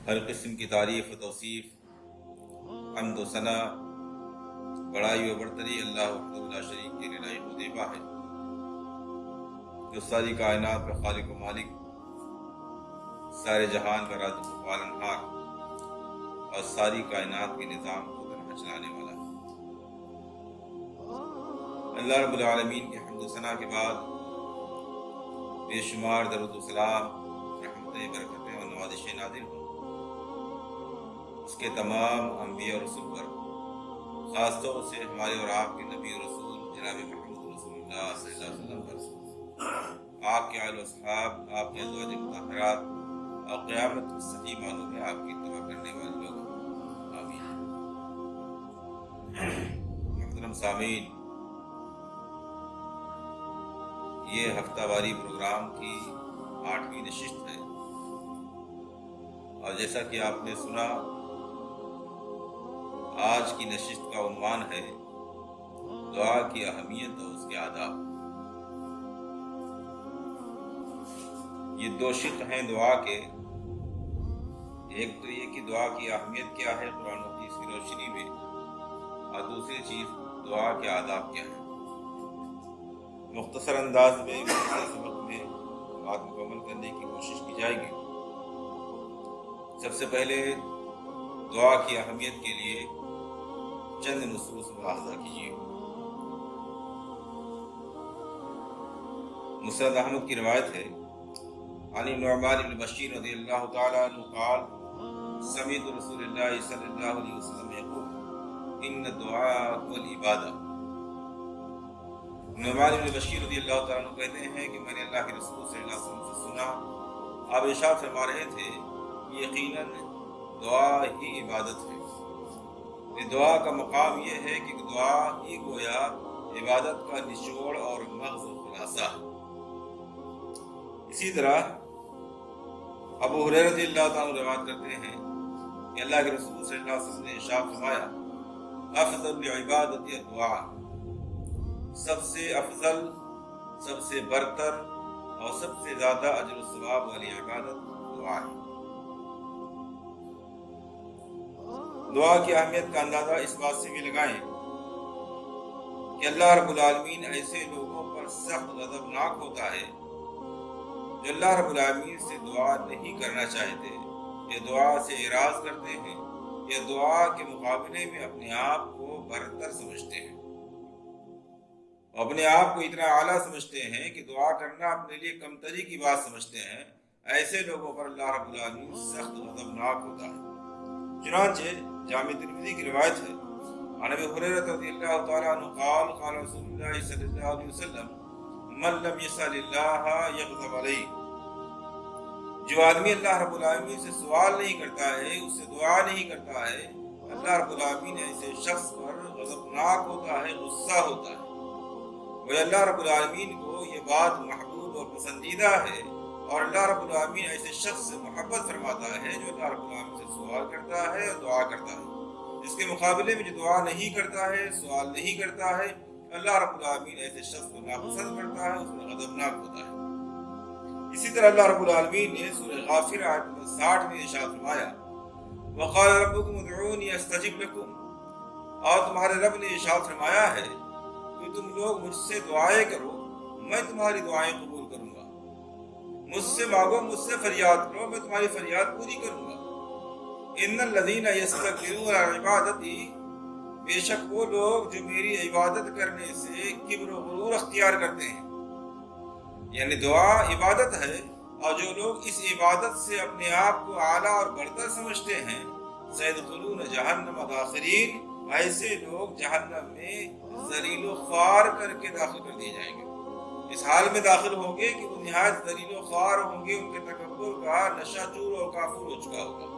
ہر قسم کی تعریف و توصیف، حمد و ثنا، بڑائی و برتری اللہ وحدہ لا شریک کے لیے لائق و دیبا ہے، جو ساری کائنات کا خالق و مالک، سارے جہان کا رازق و پالنہار اور ساری کائنات کے نظام کو تنہا چلانے والا ہے۔ اللہ رب العالمین کے حمد و ثنا کے بعد بے شمار درود و سلام، رحمتیں، برکتیں اور نوازشیں نازل ہوں اس کے تمام انبیاء اور رسول پر، خاص طور سے ہمارے اور آپ کے نبی اور رسول جناب محمد رسول اللہ صلی اللہ علیہ وسلم پر، آپ کے آل و اصحاب، آپ کے ازواج مطہرات اور قیامت کے صحیح معنوں میں آپ کی اتباع کرنے والے لوگ، آمین۔ محترم سامعین، یہ ہفتہ واری پروگرام کی 8ویں نشست ہے، اور جیسا کہ آپ نے سنا، آج کی نشست کا عنوان ہے دعا کی اہمیت اور اس کے آداب۔ یہ دو شق ہیں دعا کے، ایک تو یہ کہ دعا کی اہمیت کیا ہے قرآن و حدیث کی روشنی میں، اور دوسری چیز دعا کے آداب کیا ہیں۔ مختصر انداز میں مختصر سبق میں بات مکمل کرنے کی کوشش کی جائے گی۔ سب سے پہلے دعا کی اہمیت کے لیے چند نصوص ملاحظہ کیجیے۔ مسند احمد کی روایت ہے، عن نعمان بن بشیر رضی اللہ تعالیٰ عنہ قال سمعت رسول اللہ صلی اللہ علیہ وسلم یقول ان الدعاء هو العبادہ۔ نعمان بن بشیر رضی اللہ تعالیٰ عنہ کہتے ہیں کہ میں نے اللہ کے رسول صلی اللہ علیہ وسلم سے سنا، آپ ارشاد فرما رہے تھے یقیناً دعا ہی عبادت ہے۔ دعا کا مقام یہ ہے کہ دعا ہی گویا عبادت کا نچوڑ اور مغز و خلاصہ ہے۔ اسی طرح ابو ہریرہ رضی اللہ تعالیٰ روایت کرتے ہیں کہ اللہ کے رسول صلی اللہ علیہ وسلم نے ارشاد فرمایا افضل العبادت الدعاء، سب سے افضل، سب سے برتر اور سب سے زیادہ اجر و ثواب والی عبادت دعا ہے۔ دعا کی اہمیت کا اندازہ اس بات سے بھی لگائیں کہ اللہ رب العالمین ایسے لوگوں پر سخت غضبناک ہوتا ہے جو اللہ رب العالمین سے دعا نہیں کرنا چاہتے، یا دعا سے اعراض کرتے ہیں، یا دعا کے مقابلے میں اپنے آپ کو برتر سمجھتے ہیں، اپنے آپ کو اتنا اعلیٰ سمجھتے ہیں کہ دعا کرنا اپنے لیے کمتری کی بات سمجھتے ہیں۔ ایسے لوگوں پر اللہ رب العالمین سخت غضبناک ہوتا ہے۔ چنانچہ جامع ترمذی کی روایت ہے، عن ابی ہریرہ رضی اللہ تعالیٰ عنہ قال قال رسول اللہ صلی اللہ علیہ وسلم من لم يسأل اللہ یغضب علیہ، جو آدمی اللہ رب العالمین سے سوال نہیں کرتا ہے، اس سے دعا نہیں کرتا ہے، اللہ رب العالمین ایسے شخص پر غضبناک ہوتا ہے، غصہ ہوتا ہے۔ وہ اللہ رب العالمین کو یہ بات محبوب اور پسندیدہ ہے، اور اللہ رب العالمین ایسے شخص سے محبت فرماتا ہے جو اللہ رب العالمین سے سوال کرتا ہے اور دعا کرتا ہے۔ اس کے مقابلے میں جو دعا نہیں کرتا ہے، سوال نہیں کرتا ہے، اللہ رب العالمین ایسے شخص کو ناپسند کرتا ہے، اس میں غضبناک ہوتا ہے۔ اسی طرح اللہ رب العالمین نے سورہ غافر آیت نمبر 60 میں ارشاد فرمایا وقال ربکم ادعونی استجب لکم، اور تمہارے رب نے ارشاد فرمایا ہے کہ تم لوگ مجھ سے دعائیں کرو، میں تمہاری دعائیں قبول کروں گا، مجھ سے مانگو، مجھ سے فریاد کرو، میں تمہاری فریاد پوری کروں گا۔ ان الذین یستکبرون عن عبادتی، بے شک وہ لوگ جو میری عبادت کرنے سے کبر و غرور اختیار کرتے ہیں، یعنی دعا عبادت ہے، اور جو لوگ اس عبادت سے اپنے آپ کو اعلیٰ اور برتر سمجھتے ہیں، سیدخلون جہنم داخرین، ایسے لوگ جہنم میں ذلیل و خوار کر کے داخل کر دیے جائیں گے۔ اس حال میں داخل ہوں گے کہ وہ نہایت ذلیل و خوار ہوں گے، ان کے تکبر کا نشہ چور اور کافور ہو چکا ہوگا۔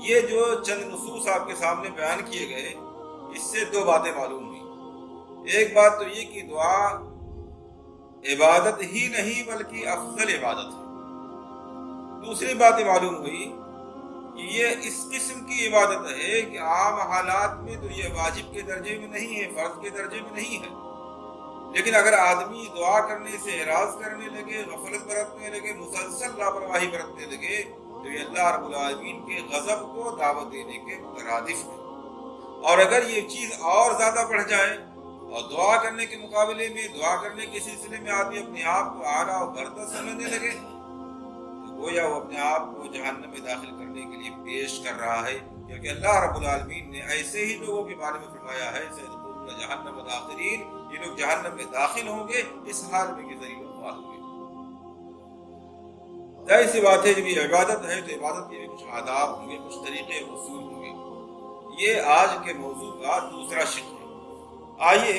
یہ جو چند نصوص آپ کے سامنے بیان کیے گئے، اس سے دو باتیں معلوم ہوئی۔ ایک بات تو یہ کہ دعا عبادت ہی نہیں بلکہ افضل عبادت ہے۔ دوسری بات یہ معلوم ہوئی کہ یہ اس قسم کی عبادت ہے کہ عام حالات میں تو یہ واجب کے درجے میں نہیں ہے، فرض کے درجے میں نہیں ہے، لیکن اگر آدمی دعا کرنے سے اعراض کرنے لگے، غفلت برتنے لگے، مسلسل لاپرواہی برتنے لگے، تو یہ اللہ رب العالمین کے غضب کو دعوت دینے کے مترادف ہے۔ اور اگر یہ چیز اور زیادہ بڑھ جائے اور دعا کرنے کے مقابلے میں، دعا کرنے کے سلسلے میں آدمی اپنے آپ کو اعلیٰ اور برتر سمجھنے لگے تو گویا وہ اپنے آپ کو جہنم میں داخل کرنے کے لیے پیش کر رہا ہے، کیونکہ اللہ رب العالمین نے ایسے ہی لوگوں کے بارے میں فرمایا ہے سيدخلون جہنم داخرین، یہ لوگ جہنم میں داخل ہوں گے اس حال میں کہ ذلیل و خوار ہوں گے۔ ظاہر سی بات ہے جب یہ عبادت ہے تو عبادت کے بھی کچھ آداب ہوں گے، کچھ طریقے اصول ہوں گے۔ یہ آج کے موضوع کا دوسرا شق ہے۔ آئیے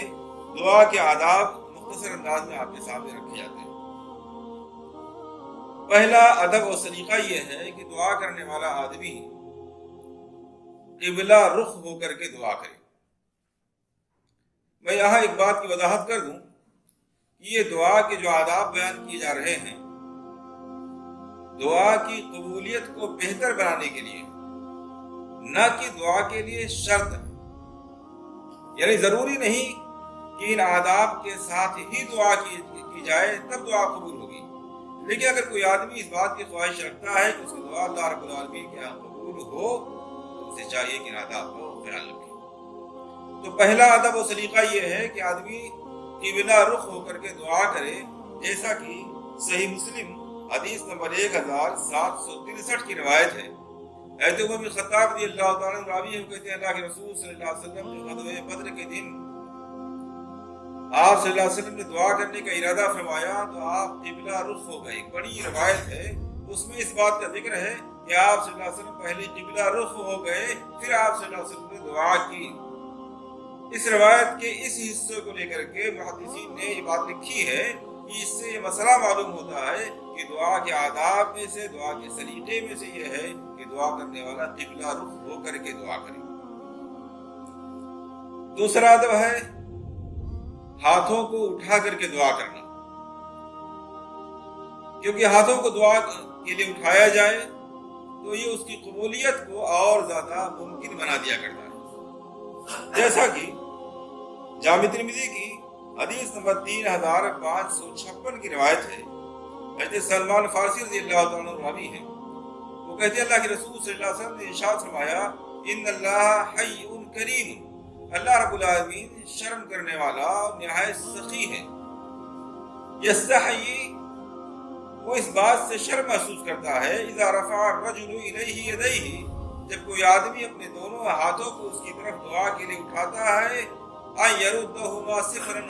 دعا کے آداب مختصر انداز میں آپ کے سامنے رکھے جاتے ہیں۔ پہلا ادب اور سلیقہ یہ ہے کہ دعا کرنے والا آدمی قبلہ رخ ہو کر کے دعا کرے۔ میں یہاں ایک بات کی وضاحت کر دوں کہ یہ دعا کے جو آداب بیان کیے جا رہے ہیں دعا کی قبولیت کو بہتر بنانے کے لیے، نہ کہ دعا کے لیے شرط ہے۔ یعنی ضروری نہیں کہ ان آداب کے ساتھ ہی دعا کی جائے تب دعا قبول ہوگی، لیکن اگر کوئی آدمی اس بات کی خواہش رکھتا ہے کہ اس کی دعا اللہ رب العالمین کے یہاں قبول ہو تو اسے چاہیے کہ ان آداب کا خیال رکھے۔ تو پہلا ادب و سلیقہ یہ ہے کہ آدمی قبلہ رخ ہو کر کے دعا کرے، جیسا کہ صحیح مسلم حدیث نمبر 1763 کی روایت ہے۔ حضرت عمر بن خطاب رضی اللہ تعالیٰ عنہ راوی ہیں، کہتے ہیں اللہ کے رسول صلی اللہ علیہ وسلم جو غزوہ بدر کے دن آپ صلی اللہ علیہ وسلم نے دعا کرنے کا ارادہ فرمایا تو آپ قبلہ رخ ہو گئے۔ بڑی روایت ہے، اس میں اس بات کا ذکر ہے کہ آپ صلی اللہ علیہ وسلم پہلے قبلہ رخ ہو گئے، پھر آپ صلی اللہ علیہ وسلم نے دعا کی۔ اس روایت کے اس حصے کو لے کر کے محدثین نے یہ بات لکھی ہے کہ اس سے یہ مسئلہ معلوم ہوتا ہے کہ دعا کے آداب میں سے، دعا کے سلیقے میں سے یہ ہے کہ دعا کرنے والا قبلہ رخ ہو کر کے دعا کرے۔ دوسرا ادب ہے ہاتھوں کو اٹھا کر کے دعا کرنا، کیونکہ ہاتھوں کو دعا کے لیے اٹھایا جائے تو یہ اس کی قبولیت کو اور زیادہ ممکن بنا دیا کرتا ہے۔ جیسا کہ جامع ترمذی کی حدیث نمبر 3556 کی روایت ہے، حضرت سلمان فارسی رضی اللہ تعالیٰ عنہ راوی ہیں، وہ کہتے ہیں اللہ کے رسول صلی اللہ علیہ وسلم نے ارشاد فرمایا ان اللہ حی کریم، اللہ رب العالمین شرم کرنے والا نہایت سخی ہے۔ یستحیی، وہ اس بات سے شرم محسوس کرتا ہے اذا رفع الرجل الیہ یدیہ، جب کوئی آدمی اپنے دونوں ہاتھوں کو اس کی طرف دعا کے لیے اٹھاتا ہے، ان یردہما صفرا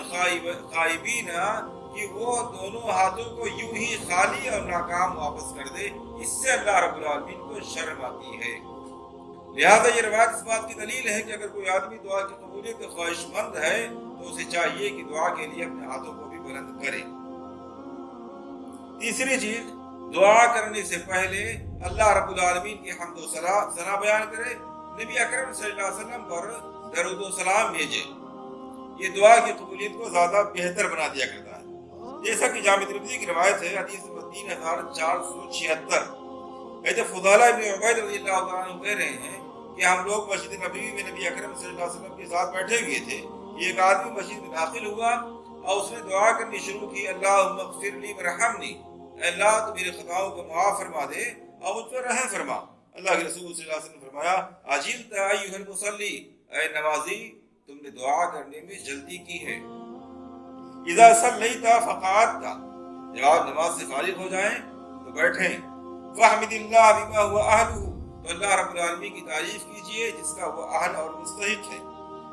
خائبین، کہ وہ دونوں ہاتھوں کو یوں ہی خالی اور ناکام واپس کر دے، اس سے اللہ رب العالمین کو شرم آتی ہے۔ لہذا یہ روایت اس بات کی دلیل ہے کہ اگر کوئی آدمی دعا کی قبولیت کا خواہش مند ہے تو اسے چاہیے کہ دعا کے لیے اپنے ہاتھوں کو بھی بلند کرے۔ تیسری چیز، دعا کرنے سے پہلے اللہ رب العالمین کی حمد و ثنا بیان کرے، نبی اکرم صلی اللہ علیہ وسلم پر درود و سلام بھیجے۔ یہ دعا کی قبولیت کو زیادہ بہتر بنا دیا کرتا ہے۔ جیسا کہ جامع ترمذی کی روایت ہے، حدیث نمبر 3476، حضرت فضالہ ابن عبید رضی اللہ تعالیٰ عنہ کہہ رہے ہیں کہ ہم لوگ مسجد نبوی میں نبی اکرم صلی اللہ علیہ وسلم کے ساتھ بیٹھے ہوئے تھے، ایک آدمی مسجد میں داخل ہوا اور اس نے دعا کرنی شروع کی، اللہم اغفر لی ورحمنی، اللہ تو میرے خطاؤں کو معاف فرما دے اور مجھ پر رحم فرما۔ اللہ کے رسول صلی اللہ علیہ وسلم نے فرمایا عجلت ایھا المصلی، اے نمازی تم نے دعا کرنے میں جلدی کی ہے۔ اذا صلیت فقعدت، جب آپ نماز سے فارغ ہو جائیں تو بیٹھیں۔ فاحمد اللہ بما هو اہلہ، تو اللہ رب العالمین کی تعریف کیجئے جس کا وہ اہل اور مستحق ہے۔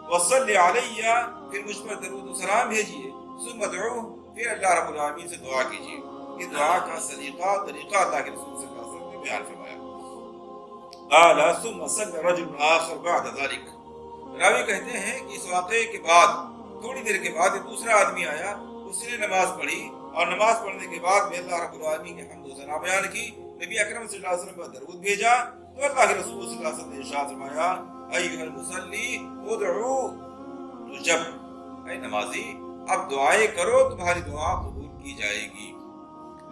وصلی علیہ، پھر مجھ پر درود و سلام بھیجئے۔ ثم ادعوہ، پھر اللہ رب العالمین سے دعا کیجئے۔ یہ دعا کا سلیقہ طریقہ اللہ کے رسول صلی اللہ علیہ وسلم نے بیان فرمایا۔ قال ثم صلى رجل آخر بعد ذلك، راوی کہتے ہیں کہ اس واقعے کے بعد تھوڑی دیر کے بعد ایک دوسرا آدمی آیا، اس نے نماز پڑھی اور نماز پڑھنے کے بعد میں اللہ رب العالمین کی حمد و ثنا بیان کی، نبی اکرم صلی اللہ علیہ وسلم پر درود بھیجا، تو اللہ کے رسول صلی اللہ علیہ وسلم نے ارشاد فرمایا ایھا المصلی ادعو، تو جب اے نمازی اب دعائیں کرو تمہاری دعا قبول کی جائے گی۔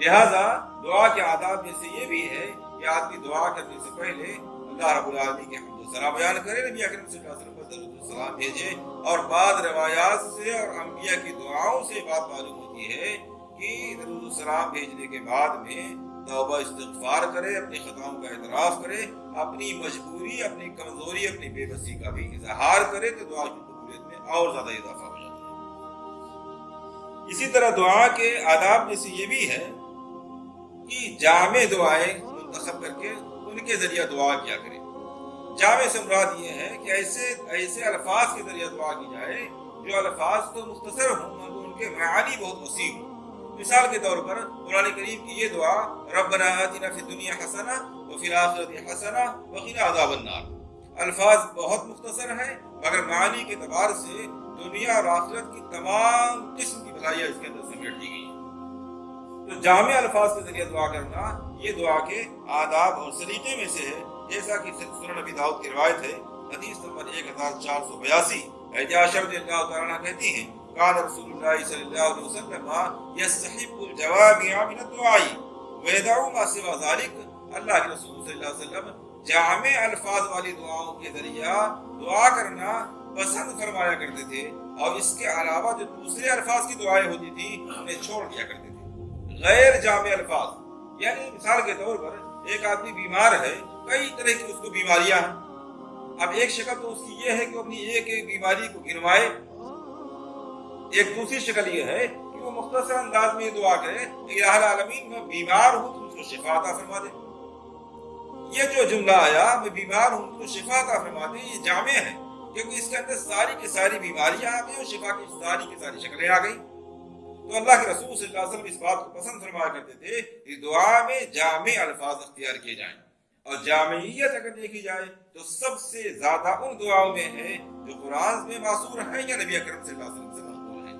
لہذا دعا کے آداب میں سے یہ بھی ہے کہ آدمی دعا کرنے سے پہلے اللہ رب العالمین کے حمد و ثنا بیان کرے، نبی اکرم صلی اللہ علیہ وسلم پر درود و سلام بھیجے۔ اور بعض روایات سے اور انبیاء کی دعاؤں سے بات معلوم ہوتی ہے کہ درود و سلام بھیجنے کے بعد میں توبہ استغفار کرے، اپنی خطاؤں کا اعتراف کرے، اپنی مجبوری، اپنی کمزوری، اپنی بے بسی کا بھی اظہار کرے تو دعا کی قبولیت میں اور زیادہ اضافہ ہو جاتا ہے۔ اسی طرح دعا کے آداب میں سے یہ بھی ہے کہ جامع دعائیں منتخب کر کے ان کے ذریعہ دعا کیا کرے۔ جامع سے مراد یہ ہے کہ ایسے الفاظ کے ذریعہ دعا کی جائے جو الفاظ تو مختصر ہوں مگر ان کے معانی بہت وسیع ہوں۔ مثال کے طور پر قرآن کریم کی یہ دعا ربنا آتنا فی الدنیا حسنہ وفی الآخرۃ حسنہ وقنا عذاب النار، الفاظ بہت مختصر ہیں مگر معانی کے اعتبار سے دنیا اور آخرت کی تمام قسم کی بھلائیاں اس کے اندر سمیٹ دی گئی ہیں۔ تو جامع الفاظ کے ذریعے دعا کرنا یہ دعا کے آداب اور سلیقے میں سے ہے، جیسا کہ سنن ابی داؤد کی روایت ہے، حدیث نمبر 1482، عائشہ رضی اللہ تعالیٰ عنہ کہتی ہیں قال رسول اللہ صلی اللہ علیہ وسلم یستحب الجوامع من الدعاء ويدع ما سوى ذلك، اللہ کے رسول صلی اللہ علیہ وسلم جامع الفاظ والی دعاؤں کے ذریعہ دعا کرنا پسند فرمایا کرتے تھے، اور اس کے علاوہ جو دوسرے الفاظ کی دعائیں ہوتی تھی انہیں چھوڑ دیا کرتے تھے۔ غیر جامع الفاظ یعنی مثال کے طور پر ایک آدمی بیمار ہے، کئی طرح کی اس کو بیماریاں ہیں، اب ایک شکل تو اس کی یہ ہے کہ اپنی ایک ایک بیماری کو گنوائے، ایک دوسری شکل یہ ہے کہ وہ مختصر انداز میں دعا کرے الہ العالمین میں بیمار ہوں تو مجھ کو شفا عطا فرما دے۔ یہ جو جملہ آیا میں بیمار ہوں تو شفا عطا فرما دے، یہ جامع ہے کیونکہ اس کے اندر ساری کی ساری بیماریاں آ گئی اور شفا کی ساری شکلیں آ گئی۔ تو اللہ کے رسول صلی اللہ علیہ وسلم اس بات کو پسند فرمایا کرتے تھے کہ دعا میں جامع الفاظ اختیار کیے جائیں، اور جامعیت اگر دیکھی جائے تو سب سے زیادہ ان دعاؤں میں ہے جو قرآن میں معصور ہیں یا نبی اکرم صلی اللہ علیہ وسلم سے منقول ہیں۔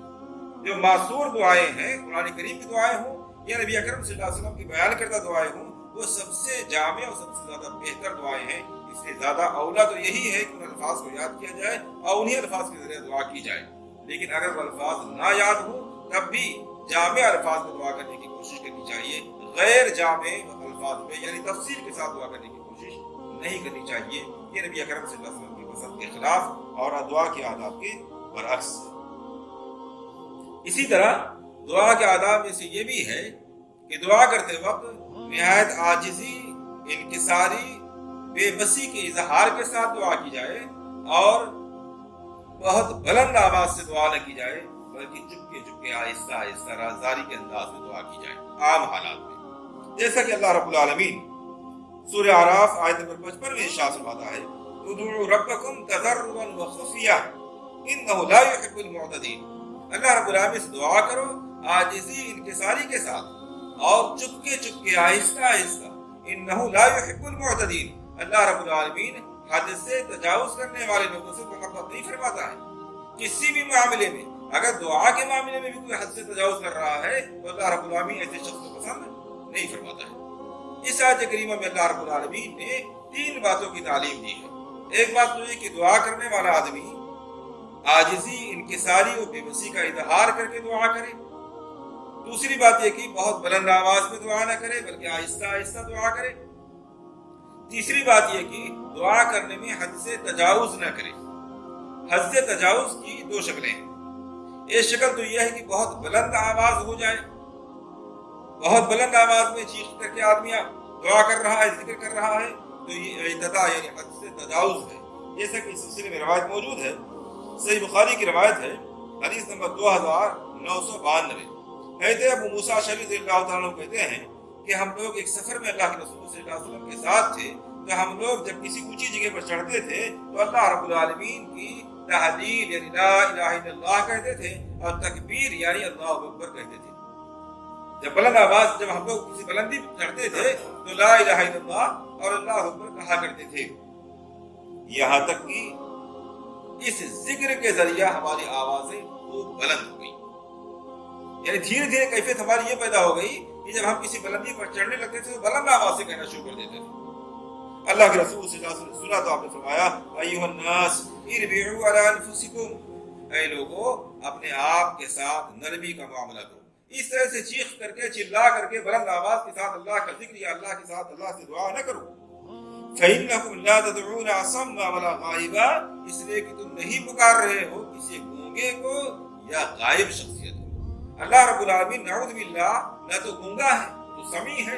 جو معصور دعائیں ہیں، قرآن کریم کی دعائیں ہوں یا نبی اکرم صلی اللہ علیہ وسلم کی بیان کردہ دعائیں ہوں، وہ سب سے جامع اور سب سے زیادہ بہتر دعائیں ہیں۔ اس سے زیادہ اولا تو یہی ہے کہ ان الفاظ کو یاد کیا جائے اور انہی الفاظ کے ذریعے دعا کی جائے، لیکن اگر وہ الفاظ نہ یاد ہوں تب بھی جامع الفاظ میں دعا کرنے کی کوشش کرنی چاہیے، غیر جامع الفاظ میں یعنی تفصیل کے ساتھ دعا کرنے کی کوشش نہیں کرنی چاہیے۔ یہ نبی اکرم صلی اللہ علیہ وسلم کی پسند کے خلاف اور دعا کے آداب کے برعکس۔ اسی طرح دعا کے آداب میں سے یہ بھی ہے کہ دعا کرتے وقت نہایت عاجزی، انکساری، بے بسی کے اظہار کے ساتھ دعا کی جائے، اور بہت بلند آواز سے دعا نہ کی جائے بلکہ چپکے آہستہ آہستہ رازداری کے انداز میں دعا کی جائے عام حالات میں، جیسا کہ اللہ رب العالمین سورہ اعراف آیت نمبر 55 میں ارشاد فرماتا ہے ادعوا ربکم تضرعا وخفیا انہ لا يحب المعتدین، اللہ رب العالمین سے دعا کرو عاجزی انکساری کے ساتھ اور چپکے آہستہ آہستہ، انہ لا يحب المعتدین، اللہ رب العالمین حد سے تجاوز کرنے والے لوگوں سے محبت نہیں فرماتا ہے۔ کسی بھی معاملے میں اگر دعا کے معاملے میں بھی کوئی حد سے تجاوز کر رہا ہے تو اللہ رب العالمین ایسے شخص کو پسند نہیں فرماتا ہے۔ اس آیت کریمہ میں اللہ رب العالمین نے 3 باتوں کی تعلیم دی ہے۔ ایک بات تو یہ کہ دعا کرنے والا آدمی عاجزی، انکساری اور بے بسی کا اظہار کر کے دعا کرے۔ دوسری بات یہ کہ بہت بلند آواز میں دعا نہ کرے بلکہ آہستہ آہستہ دعا کرے۔ تیسری بات یہ کہ دعا کرنے میں حد سے تجاوز نہ کرے۔ حد سے تجاوز کی 2 شکلیں ہیں۔ ایک شکل تو یہ ہے کہ بہت بلند آواز ہو جائے، بہت بلند آواز میں چیخ کر کے آدمی دعا کر رہا ہے، ذکر کر رہا ہے، تو یہ اعتداء یعنی حد سے تجاوز ہے، جیسا کہ اس سلسلے میں روایت موجود ہے۔ صحیح بخاری کی روایت ہے، حدیث نمبر 2992۔ حضرت ابو موسیٰ اشعری رضی اللہ تعالیٰ عنہ کہتے ہیں کہ ہم لوگ ایک سفر میں اللہ کے رسول صلی اللہ علیہ وسلم کے ساتھ تھے، تو ہم لوگ جب کسی اونچی جگہ پر چڑھتے تھے تو اللہ رب العالمین کی تحلیل یعنی لا الہ الا اللہ کہتے تھے، اور تکبیر یعنی اللہ اکبر کہتے تھے۔ جب بلند آواز جب ہم لوگ کسی بلندی پر چڑھتے تھے تو لا الہ الا اللہ اور اللہ اکبر کہا کرتے تھے، یہاں تک کہ اس ذکر کے ذریعہ ہماری آوازیں خوب بلند ہو گئی، یعنی دھیرے دھیرے کیفیت ہماری یہ پیدا ہو گئی کہ جب ہم کسی بلندی پر چڑھنے لگتے تھے تو بلند آواز سے کہنا شروع کر دیتے تھے۔ اللہ کے رسول صلی اللہ علیہ وسلم سنا تو آپ نے فرمایا ایھا الناس اربعوا علی انفسکم، اے لوگو اپنے آپ کے ساتھ نرمی کا معاملہ کرو۔ اس طرح سے چیخ کر کے چلا کر کے بلند آواز کے ساتھ اللہ کا ذکر یا اللہ کے ساتھ اللہ سے دعا نہ کرو۔ فإنکم لا تدعون اصم ولا غائبا، اس لیے کہ تم نہیں پکار رہے ہو کسی گونگے کو یا غائب شخصیت کو۔ اللہ رب العالمین نعوذ باللہ نہ تو گونگا ہے تو سمیع ہے،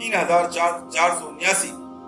3479,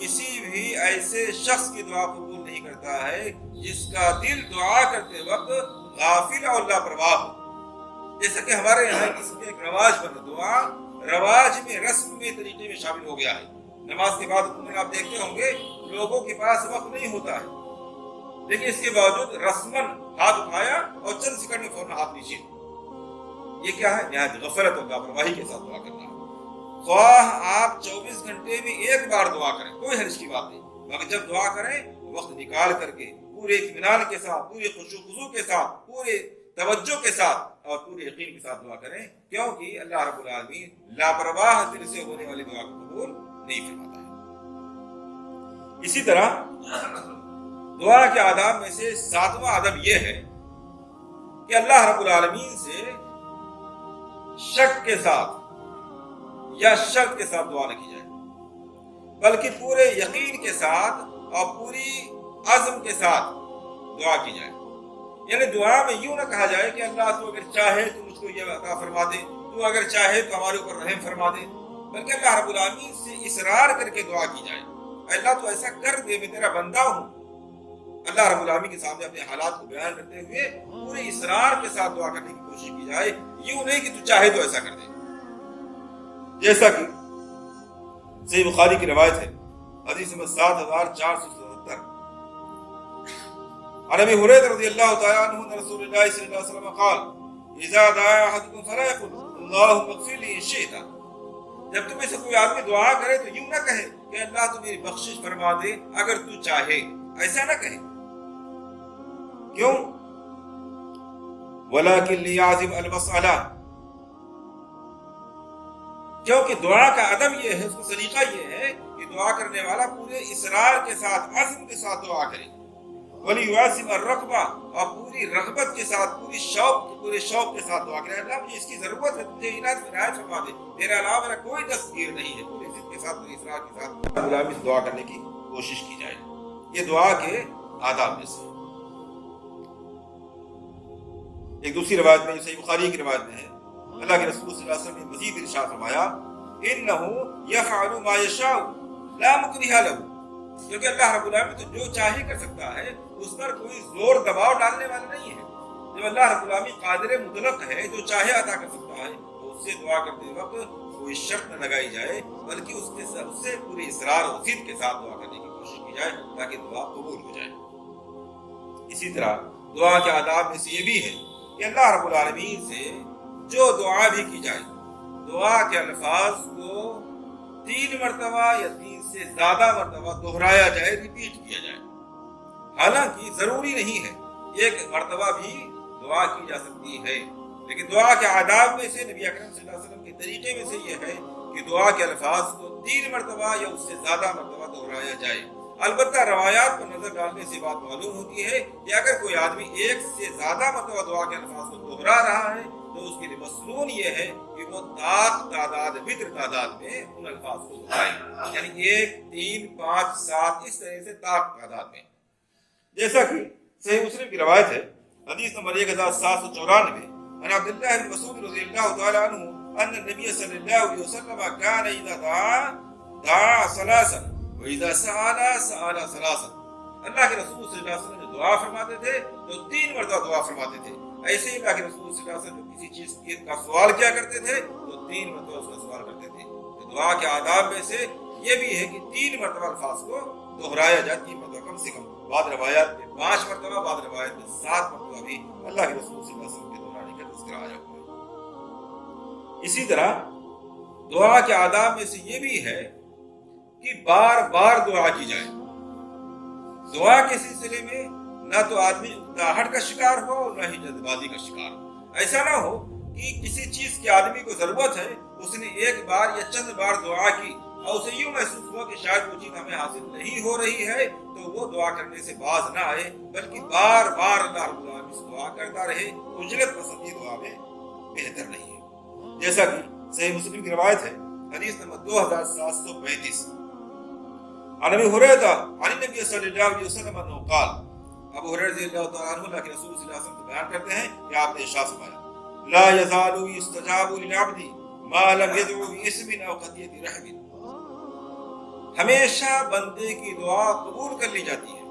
کسی بھی ایسے شخص کی دعا قبول نہیں کرتا ہے جس کا دل دعا کرتے وقت غافل اور لاپرواہ ہو۔ جیسا کہ ہمارے یہاں کسی کے ایک رواج بنا، دعا رواج میں، رسم میں، طریقے میں شامل ہو گیا ہے۔ نماز کے بعد آپ دیکھتے ہوں گے لوگوں کے پاس وقت نہیں ہوتا ہے، لیکن اس کے باوجود رسماً ہاتھ اٹھایا اور چند سیکنڈ میں فوراً ہاتھ نیچے۔ یہ کیا ہے؟ نہایت غفلت اور لاپرواہی کے ساتھ دعا کرنا ہے۔ خواہ آپ 24 گھنٹے میں ایک بار دعا کریں، کوئی حرج کی بات نہیں، مگر جب دعا کریں وقت نکال کر کے پورے اطمینان کے ساتھ، پورے خشوع و خضوع کے ساتھ، پورے توجہ کے ساتھ اور پورے یقین کے ساتھ دعا کریں، کیونکہ اللہ رب العالمین لاپرواہ دل سے ہونے والی دعا کو قبول نہیں فرماتا ہے۔ اسی طرح دعا کے آداب میں سے 7واں ادب یہ ہے کہ اللہ رب العالمین سے شک کے ساتھ یا شرط کے ساتھ دعا نہ کی جائے، بلکہ پورے یقین کے ساتھ اور پوری عزم کے ساتھ دعا کی جائے۔ یعنی دعا میں یوں نہ کہا جائے کہ اللہ تو اگر چاہے تو مجھ کو یہ عطا فرما دے، تو اگر چاہے تو ہمارے اوپر رحم فرما دے، بلکہ اللہ رب العالمین سے اصرار کر کے دعا کی جائے۔ اللہ تو ایسا کر دے، میں تیرا بندہ ہوں۔ اللہ رب العالمین کے سامنے اپنے حالات کو بیان کرتے ہوئے پورے اصرار کے ساتھ دعا کرنے کی کوشش کی جائے، یوں نہیں کہ تو چاہے تو ایسا کر دے۔ جیسا کہ صحیح بخاری کی روایت ہے، حدیث نمبر 7477، عن ابی ہریرہ رضی اللہ تعالی عنہ ان رسول اللہ صلی اللہ علیہ وسلم قال اذا دعا احدكم فلا يقل اللهم اغفر لي ان شئت۔ جب تم میں سے کوئی آدمی دعا کرے تو یوں نہ کہے کہ اللہ تو میری بخشش فرما دے اگر تو چاہے، ایسا نہ کہے۔ کیوں؟ ولكن ليعزم المسألہ، کیونکہ دعا کا ادب یہ ہے، اس کا سلیقہ یہ ہے کہ دعا کرنے والا پورے اصرار کے ساتھ، عزم کے ساتھ دعا کرے۔ وَلِيُعَزِّمَ الرَّغْبَةَ، اور پوری رغبت کے ساتھ، پورے شوق کے ساتھ دعا کرے۔ اللہ مجھے اس کی ضرورت ہے، تجھے عنایت فرمائے فرما دے، تیرے علاوہ میرا کوئی دستگیر نہیں ہے۔ پورے ضد کے ساتھ، پورے اصرار کے ساتھ غلامی سے دعا کرنے کی کوشش کی جائے۔ یہ دعا کے آداب میں سے ایک دوسری روایت میں، صحیح بخاری کی روایت میں ہے، اللہ کے رسول صلی اللہ علیہ وسلم نے مزید ارشاد فرمایا انه يفعل ما يشاء لا مكره له، کیونکہ اللہ رب العالمین تو جو چاہے کر سکتا ہے، اس پر کوئی زور دباؤ ڈالنے والا نہیں ہے۔ جب اللہ رب العالمین قادر مطلق ہے، جو چاہے عطا کر سکتا ہے، تو اس سے دعا کرتے وقت کوئی شرط نہ لگائی جائے، بلکہ اس سے پوری اصرار و ضد کے ساتھ دعا کرنے کی کوشش کی جائے تاکہ دعا قبول ہو جائے۔ اسی طرح دعا کے آداب میں سے یہ بھی ہے کہ اللہ رب العالمین سے جو دعا بھی کی جائے، دعا کے الفاظ کو 3 مرتبہ یا 3 سے زیادہ مرتبہ دہرایا جائے، ریپیٹ کیا جائے۔ حالانکہ ضروری نہیں ہے، ایک مرتبہ بھی دعا کی جا سکتی ہے، لیکن دعا کے آداب میں سے، نبی اکرم صلی اللہ علیہ وسلم کے طریقے میں سے یہ ہے کہ دعا کے الفاظ کو 3 مرتبہ یا اس سے زیادہ مرتبہ دہرایا جائے۔ البتہ روایات پر نظر ڈالنے سے بات معلوم ہوتی ہے کہ اگر کوئی آدمی 1 سے زیادہ مرتبہ دعا کے الفاظ کو دہرا رہا ہے تو اس کے لیے مسنون یہ ہے کہ وہ تعداد وتر تعداد میں ان الفاظ کو دہرائے، یعنی 1 3 5 7 اس طرح سے تعداد میں۔ جیسا کہ صحیح مسلم کی روایت ہے، حدیث نمبر 1794، عن عبداللہ بن مسعود رضی اللہ تعالی عنہ ان النبی صلی اللہ علیہ وسلم كان اذا دعا ثلاثا واذا سأل ثلاثا۔ اللہ کے رسول صلی اللہ علیہ وسلم جو دعا فرماتے تھے تو 3 مرتبہ دعا فرماتے تھے۔ ایسے ہی اللہ کے رسول صلی اللہ علیہ وسلم کسی چیز کا سوال کیا کرتے تھے تو 3 مرتبہ اس کا سوال کرتے تھے۔ تو دعا کے آداب میں سے یہ بھی ہے کہ 3 مرتبہ الفاظ کو دہرایا جائے، 3 مرتبہ کم سے کم۔ بعض روایات میں 5 مرتبہ، بعض روایات میں 7 مرتبہ بھی اللہ کے رسول صلی اللہ علیہ وسلم کے دہرانے کا تذکرہ آیا ہوا ہے۔ اسی طرح دعا کے آداب میں سے یہ بھی ہے کہ بار بار دعا کی جائے۔ دعا کے سلسلے میں نہ تو آدمی اکتاہٹ کا شکار ہو اور نہ ہی جلد بازی کا شکار ہو۔ ایسا نہ ہو کہ کسی چیز کی آدمی کو ضرورت ہے، اس نے ایک بار یا چند بار دعا کی اور اسے یوں محسوس ہوا کہ شاید وہ چیز ہمیں حاصل نہیں ہو رہی ہے، تو وہ دعا کرنے سے باز نہ آئے، بلکہ بار بار اللہ رب العالمین سے دعا کرتا رہے۔ اجرت پسندی دعا میں بہتر نہیں ہے۔ جیسا کہ صحیح مسلم کی روایت ہے، حدیث نمبر 2735، عن ابی ہریرہ عن النبی صلی اللہ علیہ وسلم انہ قال، ابو ہریرہ رضی اللہ تعالیٰ عنہ اللہ کے رسول صلی اللہ علیہ وسلم بیان کرتے ہیں کہ آپ نے ارشاد فرمایا لا یزال یستجاب للعبد ما لم يدعو باسم او خطیۃ رحم۔ ہمیشہ بندے کی دعا قبول کر لی جاتی ہے۔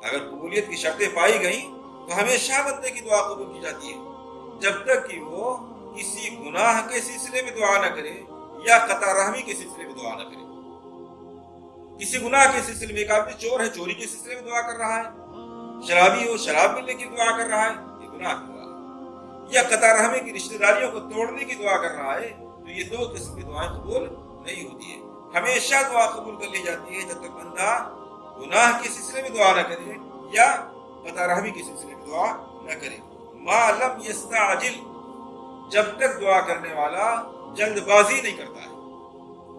اگر قبولیت کی شرطیں پائی گئیں تو ہمیشہ بندے کی دعا قبول کی جاتی ہے، جب تک کہ وہ کسی گناہ کے سلسلے میں دعا نہ کرے یا قطع رحمی کے سلسلے میں دعا نہ کرے۔ کسی گناہ کے سلسلے میں، ایک آدمی چور ہے، چوری کے سلسلے میں دعا کر رہا ہے، شرابی ہو، شراب ملنے کی دعا کر رہا ہے، یہ گناہ کی دعا ہے، یا قطع رحمی کی رشتہ داریوں کو توڑنے کی دعا کر رہا ہے، تو یہ دو قسم کی دعائیں قبول نہیں ہوتی ہے۔ ہمیشہ دعا قبول کر لی جاتی ہے جب تک بندہ گناہ کے سلسلے میں دعا نہ کرے یا قطع رحمی کے سلسلے میں دعا نہ کرے۔ ما لم یستعجل، جب تک دعا کرنے والا جلد بازی نہیں کرتا ہے۔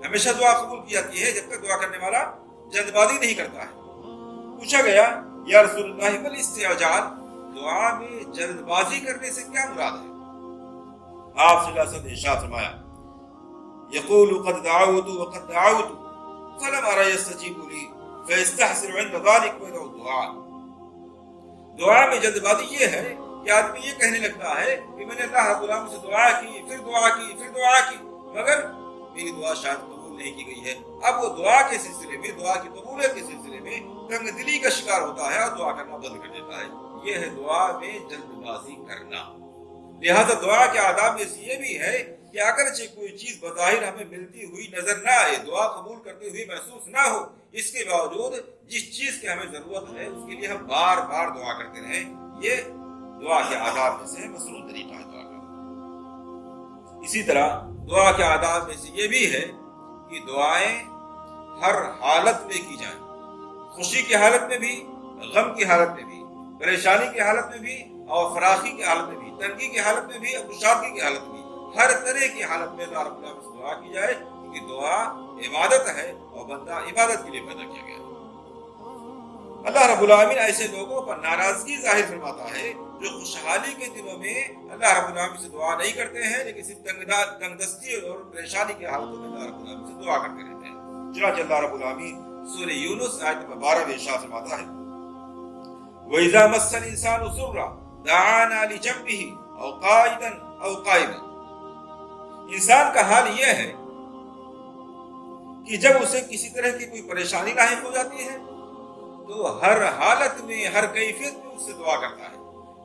ہمیشہ دعا قبول کی جاتی ہے جب تک دعا کرنے والا جلد بازی نہیں کرتا ہے۔ پوچھا گیا یا رسول اللہ بل استعجال، دعا میں جلد بازی کرنے سے کیا مراد ہے؟ آپ صلی اللہ علیہ وسلم نے ارشاد فرمایا یقول قد دعوت وقد دعوت فلم ارى يستجيب لي فيستحسن عند ذلك ويدعو الدعاء۔ دعا میں جلد بازی یہ ہے کہ آدمی یہ کہنے لگتا ہے کہ میں نے اللہ رب العالمین سے دعا کی، پھر دعا کی، پھر دعا کی، مگر میری دعا شاید قبول نہیں کی گئی ہے۔ اب وہ دعا کے سلسلے میں، دعا کی قبولیت کے سلسلے میں تنگ دلی کا شکار ہوتا ہے اور دعا کرنا بند کر دیتا ہے۔ یہ ہے دعا میں جلد بازی کرنا۔ لہذا دعا کے آداب میں سے یہ بھی ہے کہ اگرچہ کوئی چیز بظاہر ہمیں ملتی ہوئی نظر نہ آئے، دعا قبول کرتے ہوئے محسوس نہ ہو، اس کے باوجود جس چیز کی ہمیں ضرورت ہے اس کے لیے ہم بار بار دعا کرتے رہیں، یہ دعا کے آداب میں سے مشروع طریقہ ہے دعا کا۔ اسی طرح دعا کے آداب میں سے یہ بھی ہے کہ دعائیں ہر حالت میں کی جائیں، خوشی کی حالت میں بھی، غم کی حالت میں بھی، پریشانی کی حالت میں بھی اور فراخی کی حالت میں بھی، تنگی کی حالت میں بھی اور کشادگی کی حالت میں بھی، ہر طرح کی حالت میں اللہ رب العالمین سے دعا کی جائے، کیونکہ دعا عبادت ہے اور بندہ عبادت کے لیے پیدا کیا گیا ہے۔ اللہ رب العالمین ایسے لوگوں پر ناراضگی ظاہر فرماتا ہے جو خوشحالی کے دنوں میں اللہ رب العالمین سے دعا نہیں کرتے ہیں، لیکن صرف تنگ دستی اور پریشانی کی حالتوں میں اللہ رب العالمین سے دعا کرتے رہتے ہیں۔ چنانچہ اللہ رب العالمین سورہ یونس آیت نمبر 12 میں ارشاد فرماتا ہے وَإِذَا مَسَّ الْإِنسَانُ ضُرًّا دَعَانَا لِجَنبِهِ أَوْ قَاعِدًا أَوْ قَائِمًا۔ انسان کا حال یہ ہے کہ جب اسے کسی طرح کی کوئی پریشانی لاحق ہو جاتی ہے تو ہر حالت میں، ہر کیفیت میں اس سے دعا کرتا ہے۔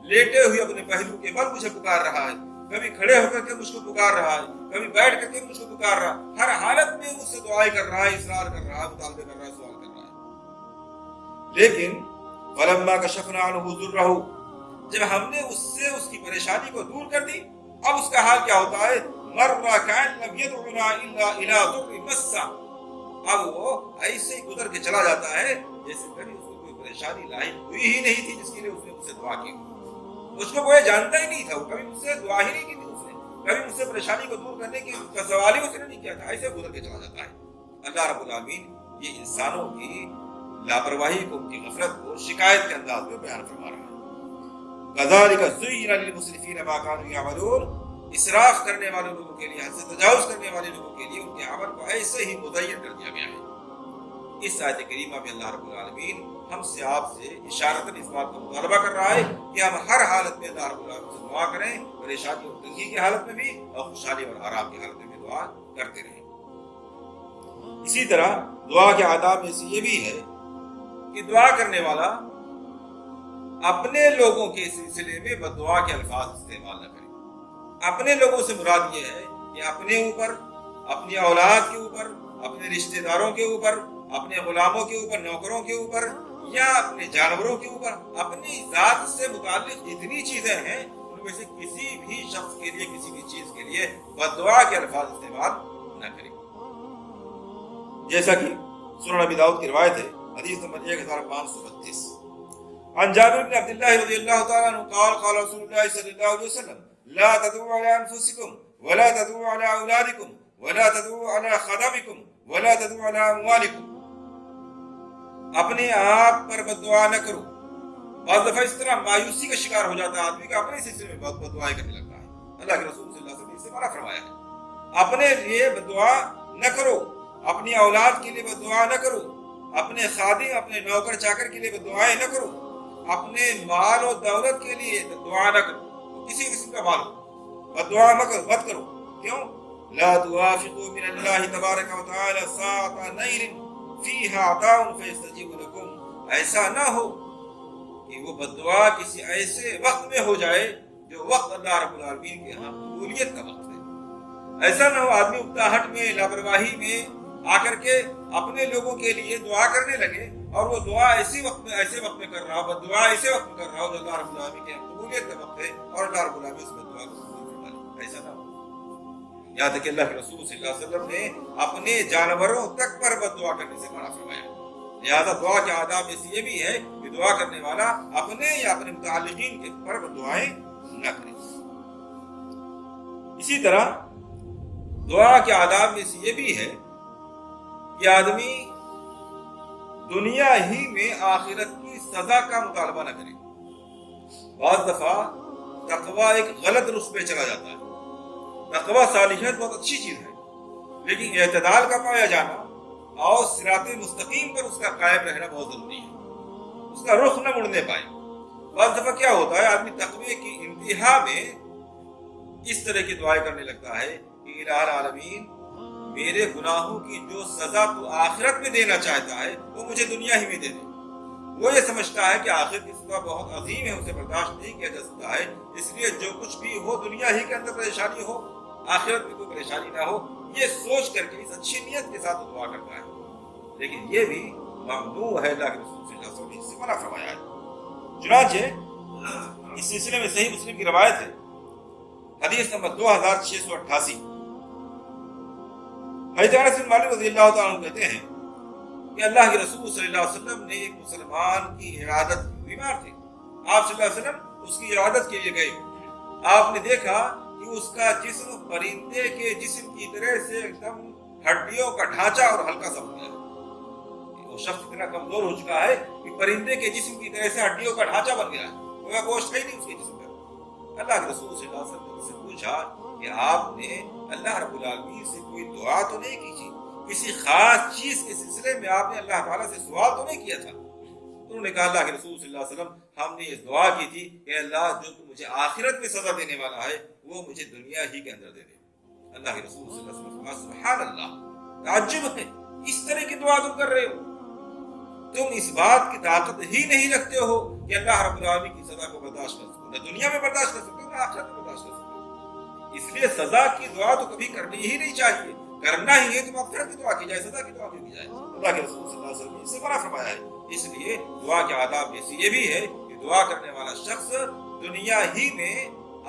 لیٹے ہوئے اپنے پہلو کے بل مجھے پکار رہا ہے، کبھی کھڑے ہو کر کے مجھ کو پکار رہا ہے، کبھی بیٹھ کر کے مجھ کو پکار رہا ہے، ہر حالت میں اس سے دعائیں کر رہا ہے، اصرار کر رہا ہے، مطالبے کر رہا ہے، سوال کر رہا ہے۔ لیکن فَلَمَّا كَشَفْنَا عَنْهُ ضُرَّهُ، جب ہم نے اس سے اس کی پریشانی کو دور کر دی، اب اس کا حال کیا ہوتا ہے؟ مَرَّ كَأَن لَّمْ يَدْعُنَا إِلَّا إِلَىٰ ضُرٍّ مَسَّهُ، اب وہ ایسے ہی گزر کے چلا جاتا ہے جیسے کبھی اس کو کوئی پریشانی لاحق ہوئی ہی نہیں تھی جس کے لیے اس نے مجھ سے دعا کی۔ اس کو کوئی جانتا ہی نہیں تھا، وہ کبھی مجھ سے دعا ہی نہیں کی تھی، اس نے کبھی مجھ سے پریشانی کو دور کرنے کا سوال ہی اس نے نہیں کیا تھا، ایسے گزر کے چلا جاتا ہے۔ اللہ رب العالمین یہ انسانوں کی لاپرواہی کو، ان کی غفلت کو شکایت کے انداز میں بیان فرما رہا ہے۔ كَذَلِكَ زُيِّنَ لِلْمُسْرِفِينَ مَا كَانُوا يَعْمَلُونَ، اسراف کرنے والے لوگوں کے لیے، حد سے تجاوز کرنے والے لوگوں کے لیے ان کے عمل کو ایسے ہی مزین کر دیا گیا ہے۔ اس آیت کریمہ میں اللہ رب العالمین ہم سے، آپ سے اشارتاً اس بات کا مطالبہ کر رہا ہے کہ ہم ہر حالت میں اللہ رب العالمین سے دعا کریں، پریشانی اور تنگی کی حالت میں بھی اور خوشحالی اور آرام کی حالت میں بھی دعا کرتے رہیں۔ اسی طرح دعا کے آداب میں سے یہ بھی ہے کہ دعا کرنے والا اپنے لوگوں کے سلسلے میں بددعا کے الفاظ استعمال نہ کرے۔ اپنے لوگوں سے مراد یہ ہے کہ اپنے اوپر، اپنی اولاد کے اوپر، اپنے رشتہ داروں کے اوپر، اپنے غلاموں کے اوپر، نوکروں کے اوپر یا اپنے جانوروں کے اوپر، اپنی ذات سے متعلق جتنی چیزیں ہیں ان میں سے کسی بھی شخص کے لیے، کسی بھی چیز کے لیے بددعا کے الفاظ استعمال نہ کرے۔ جیسا کہ سنن نبی داؤد کی روایت ہے، حدیث نمبر 1532، عن جابر بن عبد الله رضي الله تعالى عنه قال قال رسول الله صلى الله عليه وسلم لا تدعوا على انفسكم ولا تدعوا على اولادكم ولا تدعوا على خدمكم ولا تدعوا على اموالكم، اپنے آپ پر بددعا نہ کرو۔ بعض دفعہ اس طرح مایوسی کا شکار ہو جاتا ہے آدمی کا، اپنے سلسلے میں بہت بددعائیں کرنے لگتا ہے۔ اللہ کے رسول صلی اللہ علیہ وسلم نے اس سے منع فرمایا ہے، اپنے لیے بددعا نہ کرو، اپنی اولاد کے لیے بددعا نہ کرو، اپنے خادم، اپنے نوکر چاکر کے لیے بددعائیں نہ کرو، اپنے مال و دولت کے لیے دعا نہ کرو، کسی قسم کا مال بددعا مت کرو۔ کیوں؟ لا توافقوا من اللہ تبارک و تعالی ساعۃ نیل فیہا عطاء فیستجیب لکم، ایسا نہ ہو کہ وہ بددعا کسی ایسے وقت میں ہو جائے جو وقت اللہ رب العالمین کے ہاں قبولیت کا وقت ہے۔ ایسا نہ ہو آدمی اکتاہٹ میں، لاپرواہی میں آ کر کے اپنے لوگوں کے لیے دعا کرنے لگے اور وہ دعا ایسے وقت میں کر رہا ہو، بد دعا ایسے وقت میں کر رہا ہو جو اللہ رب العالمین کے قبولیت کا وقت ہے اور اللہ رب العالمین اس میں دعا کو قبول فرما لے، ایسا نہ ہو۔ یہاں تک کہ اللہ کے رسول صلی اللہ علیہ وسلم نے اپنے جانوروں تک پر بد دعا کرنے سے منع فرمایا۔ لہذا دعا کے آداب میں سے یہ بھی ہے کہ دعا کرنے والا اپنے یا اپنے متعلقین کے پر بد دعائیں نہ کرے۔ اسی طرح دعا کے آداب میں سے یہ بھی ہے کہ آدمی دنیا ہی میں آخرت کی سزا کا مطالبہ نہ کرے۔ بعض دفعہ تقویٰ ایک غلط رخ پہ چلا جاتا ہے۔ تقویٰ صالحیت بہت اچھی چیز ہے، لیکن اعتدال کا پایا جانا اور صراط مستقیم پر اس کا قائم رہنا بہت ضروری ہے، اس کا رخ نہ مڑنے پائے۔ بعض دفعہ کیا ہوتا ہے، آدمی تقوی کی انتہا میں اس طرح کی دعائیں کرنے لگتا ہے کہ الہ العالمین میرے گناہوں کی جو سزا تو آخرت میں دینا چاہتا ہے وہ مجھے دنیا ہی میں دے دے۔ وہ یہ سمجھتا ہے کہ آخرت کی سزا بہت عظیم ہے، اسے برداشت نہیں کیا جا سکتا ہے، اس لیے جو کچھ بھی ہو دنیا ہی کے اندر پریشانی ہو، آخرت میں کوئی پریشانی نہ ہو، یہ سوچ کر کے اس اچھی نیت کے ساتھ دعا کرتا ہے۔ لیکن یہ بھی ممنوع ہے، اللہ کے رسول صلی اللہ علیہ وسلم نے اس سے منع فرمایا ہے۔ چنانچہ اس سلسلے میں صحیح مسلم کی روایت ہے، حدیث نمبر 2688، حضرت انس بن مالک رضی اللہ تعالیٰ عنہ کہتے ہیں کہ اللہ کے رسول صلی اللہ علیہ وسلم نے ایک مسلمان کی عیادت، بیمار تھے، آپ صلی اللہ علیہ وسلم اس کی عیادت کے لیے گئے۔ آپ نے دیکھا کہ اس کا جسم پرندے کے جسم کی طرح سے ایک دم ہڈیوں کا ڈھانچہ اور ہلکا سا ہو گیا ہے۔ وہ شخص اتنا کمزور ہو چکا ہے کہ پرندے کے جسم کی طرح سے ہڈیوں کا ڈھانچہ بن گیا ہے، وہ گوشت ہے نہیں اس کے جسم پر۔ اللہ کے رسول صلی اللہ علیہ وسلم نے پوچھا کہ آپ نے اللہ رب العالمین سے کوئی دعا تو نہیں کی تھی، کسی خاص چیز کے سلسلے میں آپ نے اللہ تعالیٰ سے سوال تو نہیں کیا تھا؟ انہوں نے کہا اللہ کے رسول صلی اللہ علیہ وسلم ہم نے یہ دعا کی تھی کہ اللہ جو مجھے آخرت میں سزا دینے والا ہے وہ مجھے دنیا ہی کے اندر دے دے۔ اللہ کے رسول صلی اللہ علیہ وسلم فرمایا سبحان اللہ، تعجب ہے اس طرح کی دعا تم کر رہے ہو، تم اس بات کی طاقت ہی نہیں رکھتے ہو کہ اللہ رب العالمین کی سزا کو برداشت کر سکو، نہ دنیا میں برداشت کر سکتے ہو نہ آخرت میں برداشت کر سکتے ہو۔ اس لیے سزا کی دعا تو کبھی کرنی ہی نہیں چاہیے، کرنا ہی ہے تو مغفرت کی دعا کی جائے، سزا کی دعا کی جائے۔ اللہ کے رسول صلی اللہ علیہ وسلم نے اس سے منع فرمایا ہے۔ اس لیے دعا کے آداب میں سے یہ بھی ہے کہ دعا کرنے والا شخص دنیا ہی میں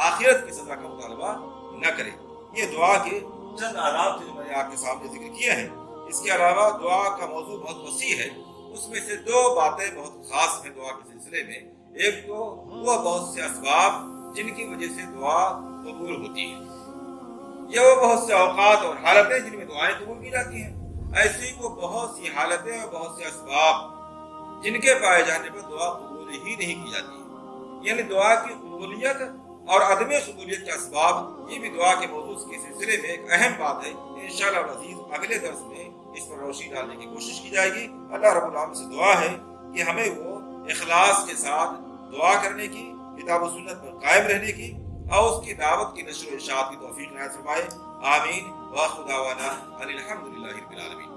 آخرت کی سزا کا مطالبہ نہ کرے۔ یہ دعا کے چند آداب تھے جو میں نے آپ کے سامنے ذکر کیے ہیں۔ اس کے علاوہ دعا کا موضوع بہت وسیع ہے، اس میں سے دو باتیں بہت خاص ہیں دعا کے سلسلے میں۔ ایک تو وہ بہت سے اسباب جن کی وجہ سے دعا قبول ہوتی ہے، یہ وہ بہت سے اوقات اور حالتیں جن میں دعائیں قبول کی جاتی ہیں، ایسی وہ بہت سی حالتیں اور بہت سے اسباب جن کے پائے جانے پر دعا قبول ہی نہیں کی جاتی ہے۔ یعنی دعا کی قبولیت اور عدم قبولیت کے اسباب، یہ بھی دعا کے موضوع کے سلسلے میں ایک اہم بات ہے۔ انشاءاللہ العزیز اگلے درس میں اس پر روشنی ڈالنے کی کوشش کی جائے گی۔ اللہ رب العالمین سے دعا ہے کہ ہمیں وہ اخلاص کے ساتھ دعا کرنے کی، کتاب و سنت پر قائم رہنے کی اور اس کی دعوت کی نشر و اشاعت کی توفیق عنایت فرمائے۔ آمین۔ وآخر دعوانا ان الحمد للہ رب العالمین۔